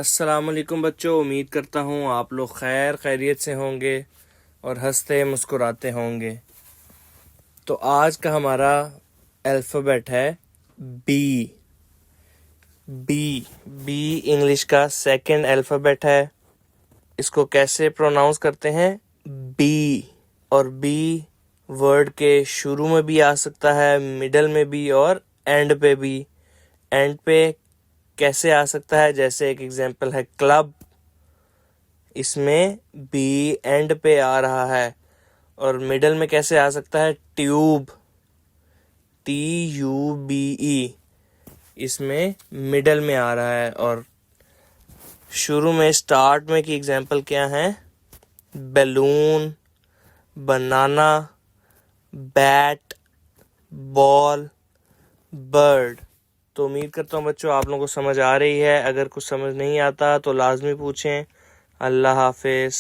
अस्सलामुअलैकुम बच्चों, उम्मीद करता हूँ आप लोग खैरियत से होंगे और हंसते मुस्कुराते होंगे। तो आज का हमारा अल्फ़ाबेट है बी। बी बी इंग्लिश का सेकंड अल्फ़ाबेट है। इसको कैसे प्रोनाउंस करते हैं? बी। और बी वर्ड के शुरू में भी आ सकता है, मिडल में भी और एंड पे भी। एंड पे कैसे आ सकता है? जैसे एक एग्जांपल है क्लब, इसमें बी एंड पे आ रहा है। और मिडल में कैसे आ सकता है? ट्यूब, TUBE, इसमें मिडल में आ रहा है। और शुरू में स्टार्ट में की एग्जांपल क्या है? बैलून, बनाना, बैट, बॉल, बर्ड। तो उम्मीद करता हूँ बच्चों आप लोगों को समझ आ रही है। अगर कुछ समझ नहीं आता तो लाजमी पूछें। अल्लाह हाफिज़।